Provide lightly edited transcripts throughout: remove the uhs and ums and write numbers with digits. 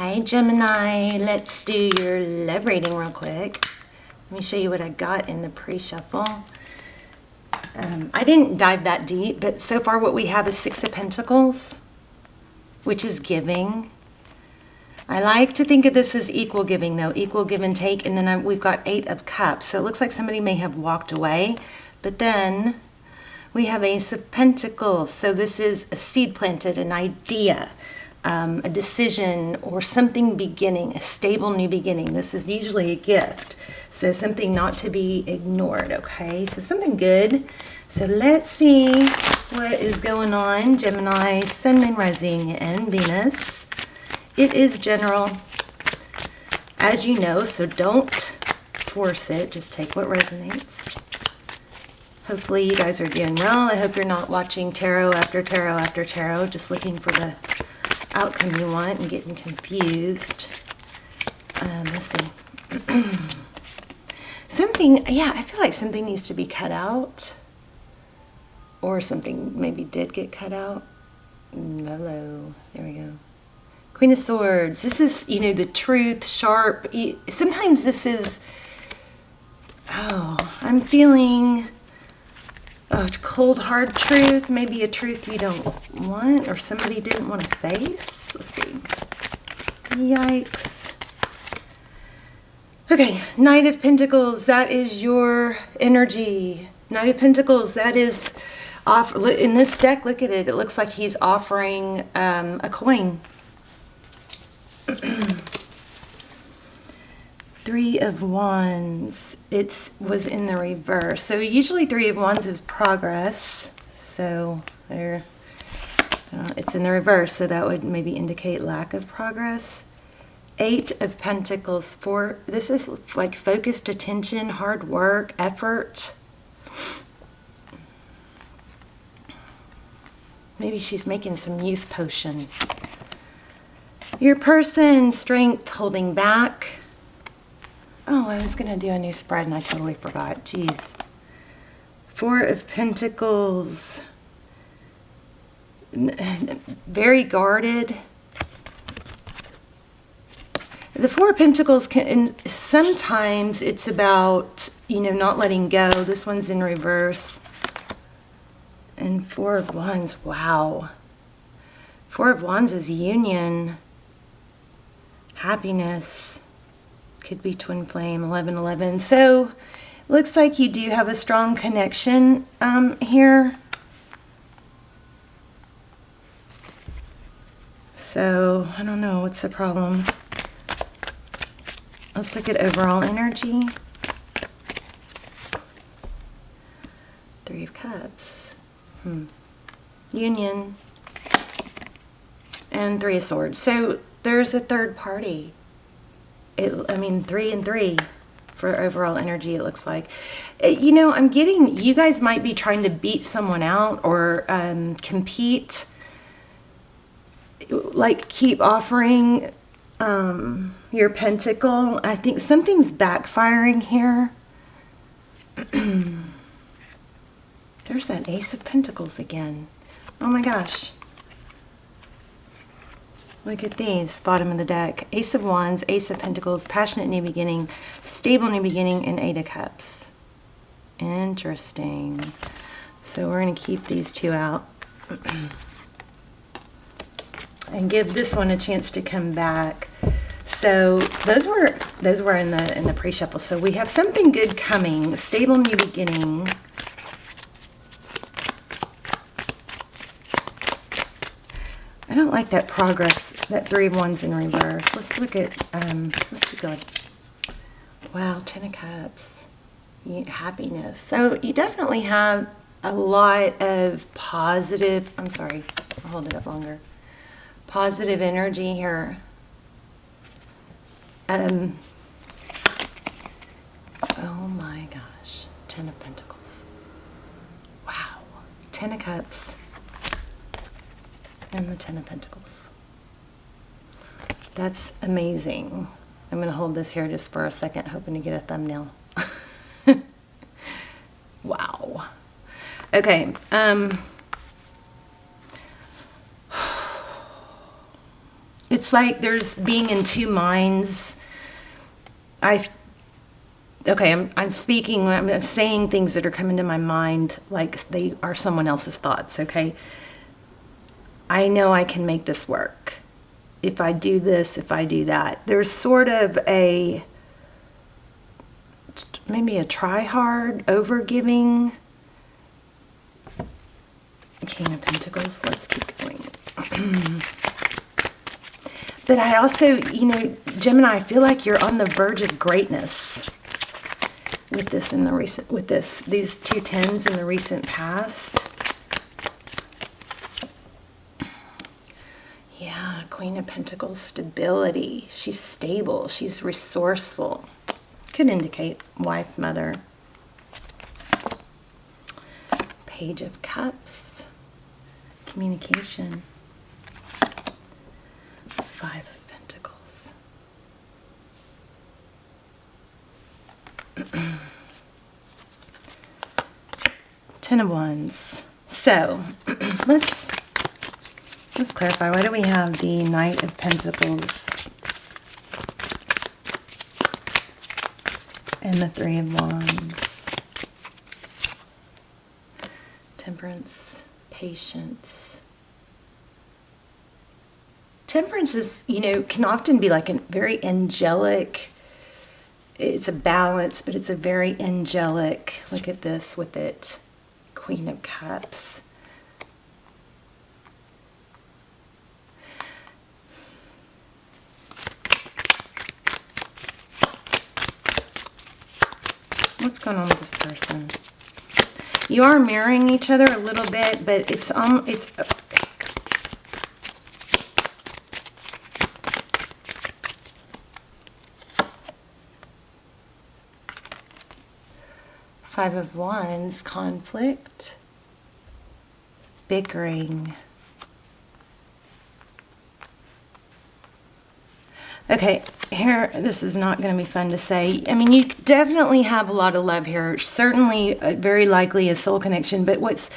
Hi Gemini, let's do your love reading real quick. Let me show you what I got in the pre-shuffle. I didn't dive that deep, but so far what we have is Six of Pentacles, which is giving. I like to think of this as equal giving though, equal give and take, and then we've got Eight of Cups. So it looks like somebody may have walked away, but then we have Ace of Pentacles. So this is a seed planted, an idea, a decision, or something beginning, a stable new beginning. This is usually a gift. So something not to be ignored, okay? So something good. So let's see what is going on. Gemini, Sun, Moon, Rising, and Venus. It is general, as you know, so don't force it. Just take what resonates. Hopefully you guys are doing well. I hope you're not watching tarot after tarot after tarot, just looking for the outcome you want and getting confused. Let's see. Something, yeah, I feel like something needs to be cut out. Or something maybe did get cut out. Hello. There we go. Queen of Swords. This is, you know, the truth, sharp. Sometimes this is, I'm feeling a cold, hard truth. Maybe a truth you don't want or somebody didn't want to face. Let's see. Yikes. Okay, Knight of Pentacles. That is your energy. Knight of Pentacles. That is off. In this deck, look at it. It looks like he's offering a coin. Three of Wands. It was in the reverse. So usually Three of Wands is progress. So there, it's in the reverse. So that would maybe indicate lack of progress. Eight of Pentacles. This is like focused attention, hard work, effort. Maybe she's making some youth potion. Your person, strength, holding back. Oh, I was going to do a new spread and I totally forgot. Jeez. Four of Pentacles. Very guarded. The Four of Pentacles can, sometimes it's about, you know, not letting go. This one's in reverse. And Four of Wands, wow. Four of Wands is union. Happiness. Could be twin flame, 1111. So looks like you do have a strong connection here. So I don't know, what's the problem? Let's look at overall energy. Three of Cups. Union. And Three of Swords. So there's a third party. I mean, 3 and 3 for overall energy, it looks like. You know, I'm getting, you guys might be trying to beat someone out or compete. Like, keep offering your pentacle. I think something's backfiring here. There's that Ace of Pentacles again. Oh my gosh. Look at these, bottom of the deck. Ace of Wands, Ace of Pentacles, passionate new beginning, stable new beginning, and Eight of Cups. Interesting. So we're going to keep these two out. And give this one a chance to come back. So those were in the pre-shuffle. So we have something good coming, stable new beginning. I don't like that progress, that Three of Wands in reverse. Let's look at, let's keep going. Wow, Ten of Cups. Happiness. So you definitely have a lot of positive, I'm sorry, I'll hold it up longer. Positive energy here. Oh my gosh. Ten of Pentacles. Wow. Ten of Cups. And the Ten of Pentacles. That's amazing. I'm going to hold this here just for a second, hoping to get a thumbnail. Wow. Okay. it's like there's being in two minds. I'm speaking, I'm saying things that are coming to my mind like they are someone else's thoughts, okay? I know I can make this work. If I do this, if I do that. There's sort of maybe a try hard, over giving. King of Pentacles, let's keep going. But I also, Gemini, I feel like you're on the verge of greatness with this in the recent, these two tens in the recent past. Yeah, Queen of Pentacles, stability. She's stable. She's resourceful. Could indicate wife, mother. Page of Cups. Communication. 5 of Pentacles. Ten of Wands. So, let's clarify. Why do we have the Knight of Pentacles and the Three of Wands? Temperance, patience. Temperance is, can often be like a very angelic, it's a balance, but it's a very angelic, look at this with it, Queen of Cups. What's going on with this person? You are mirroring each other a little bit, but it's Five of Wands, conflict, bickering. Okay, here, this is not going to be fun to say. I mean, you definitely have a lot of love here. Certainly, very likely a soul connection. But what's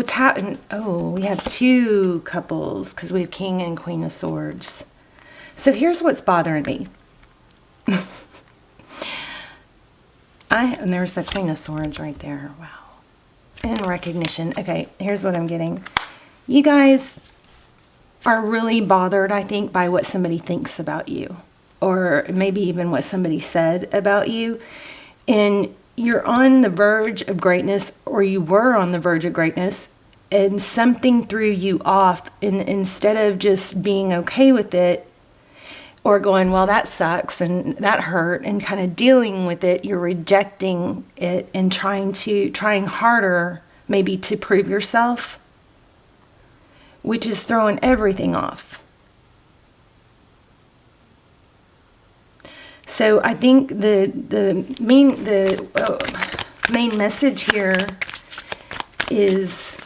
happened? Oh, we have two couples because we have King and Queen of Swords. So here's what's bothering me. And there's the Queen of Swords right there. Wow. And recognition. Okay, here's what I'm getting. You guys are really bothered, I think, by what somebody thinks about you. Or maybe even what somebody said about you. And you're on the verge of greatness, or you were on the verge of greatness, and something threw you off. And instead of just being okay with it, or going, well, that sucks and that hurt, and kind of dealing with it, you're rejecting it and trying harder maybe to prove yourself, which is throwing everything off. So I think the main message here is,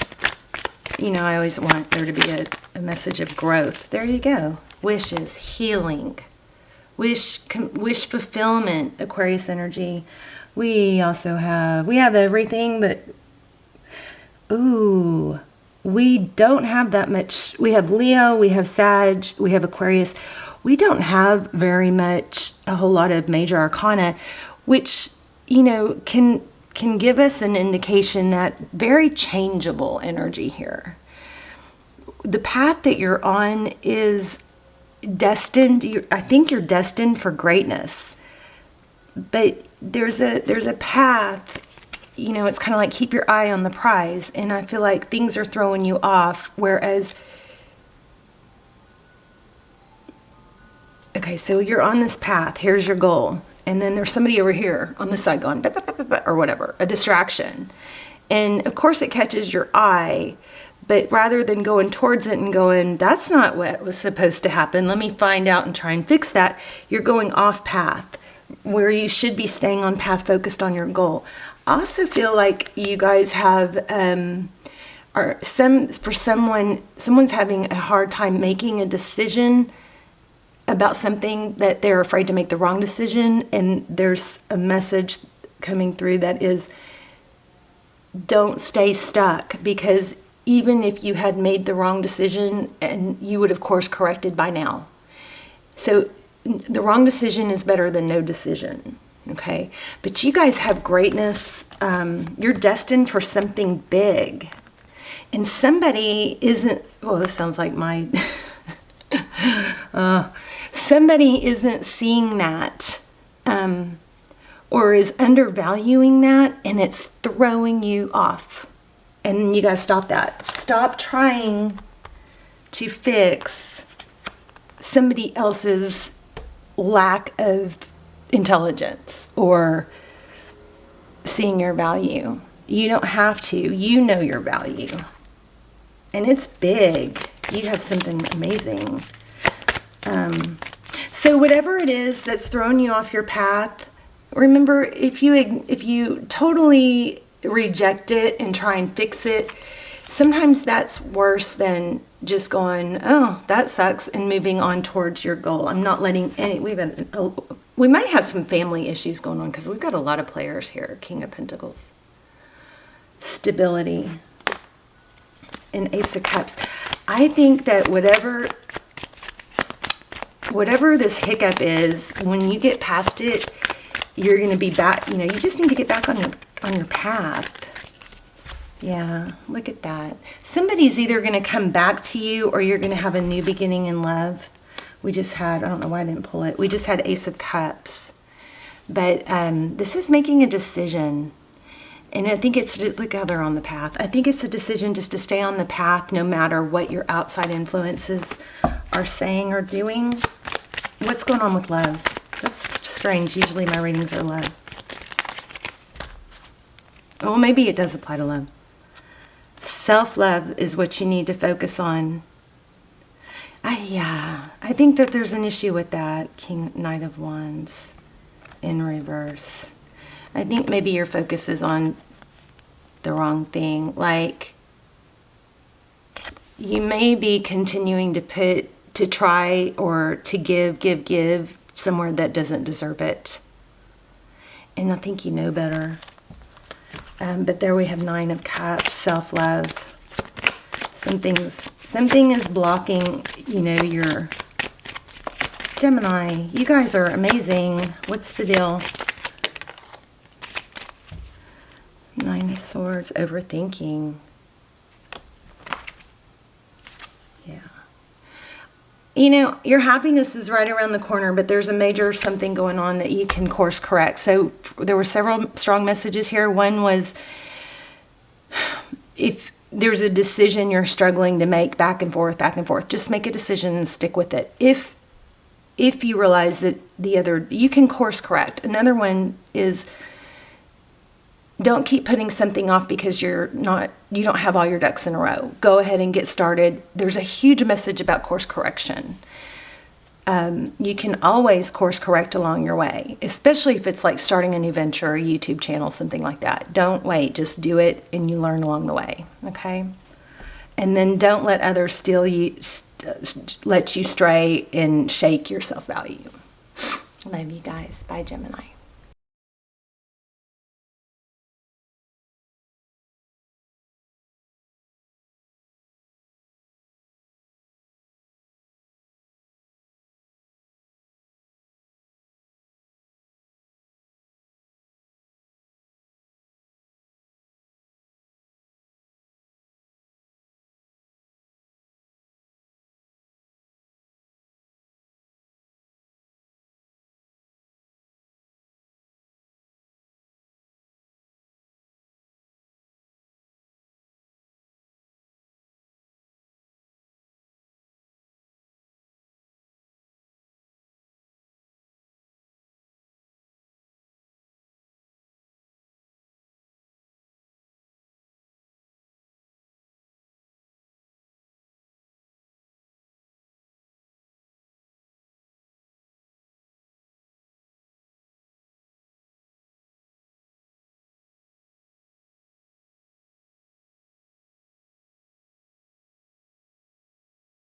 I always want there to be a message of growth. There you go. Wishes, healing, wish fulfillment, Aquarius energy. We have everything, but we don't have that much. We have Leo, we have Sag, we have Aquarius. We don't have a whole lot of major arcana, which, can give us an indication that very changeable energy here. The path that you're on is destined. I think you're destined for greatness, but there's a path. It's kind of like keep your eye on the prize, and I feel like things are throwing you off. Whereas, okay, so you're on this path. Here's your goal, and then there's somebody over here on the side going or whatever, a distraction, and of course it catches your eye. But rather than going towards it and going, that's not what was supposed to happen, let me find out and try and fix that, you're going off path, where you should be staying on path, focused on your goal. I also feel like you guys have, someone's having a hard time making a decision about something that they're afraid to make the wrong decision, and there's a message coming through that is, don't stay stuck, because even if you had made the wrong decision, and you would have course corrected by now. So the wrong decision is better than no decision, okay? But you guys have greatness. You're destined for something big. And somebody isn't, well, this sounds like my, somebody isn't seeing that, or is undervaluing that, and it's throwing you off. And you got to stop that. Stop trying to fix somebody else's lack of intelligence or seeing your value. You don't have to. You know your value. And it's big. You have something amazing. So whatever it is that's throwing you off your path, remember, if you totally reject it and try and fix it, sometimes that's worse than just going, oh, that sucks, and moving on towards your goal. I'm not letting any, we might have some family issues going on because we've got a lot of players here. King of Pentacles. Stability. And Ace of Cups. I think that whatever this hiccup is, when you get past it, you're going to be back, you just need to get back on your path. Yeah, look at that. Somebody's either going to come back to you, or you're going to have a new beginning in love. We just had, I don't know why I didn't pull it. We just had Ace of Cups. But this is making a decision. And I think it's, look how they're on the path. I think it's a decision just to stay on the path no matter what your outside influences are saying or doing. What's going on with love? That's strange. Usually my readings are love. Well, maybe it does apply to love. Self-love is what you need to focus on. I think that there's an issue with that. Knight of Wands in reverse. I think maybe your focus is on the wrong thing. Like, you may be continuing to try or to give somewhere that doesn't deserve it. And I think you know better. But there we have 9 of Cups, self-love. Something is blocking, your Gemini. You guys are amazing. What's the deal? 9 of Swords, overthinking. Yeah. Your happiness is right around the corner, but there's a major something going on that you can course correct. So there were several strong messages here. One was, if there's a decision you're struggling to make back and forth, just make a decision and stick with it. If you realize that you can course correct. Another one is, don't keep putting something off because you don't have all your ducks in a row. Go ahead and get started. There's a huge message about course correction. You can always course correct along your way, especially if it's like starting a new venture, a YouTube channel, something like that. Don't wait, just do it, and you learn along the way, okay? And then don't let others let you stray and shake your self-value. Love you guys. Bye, Gemini.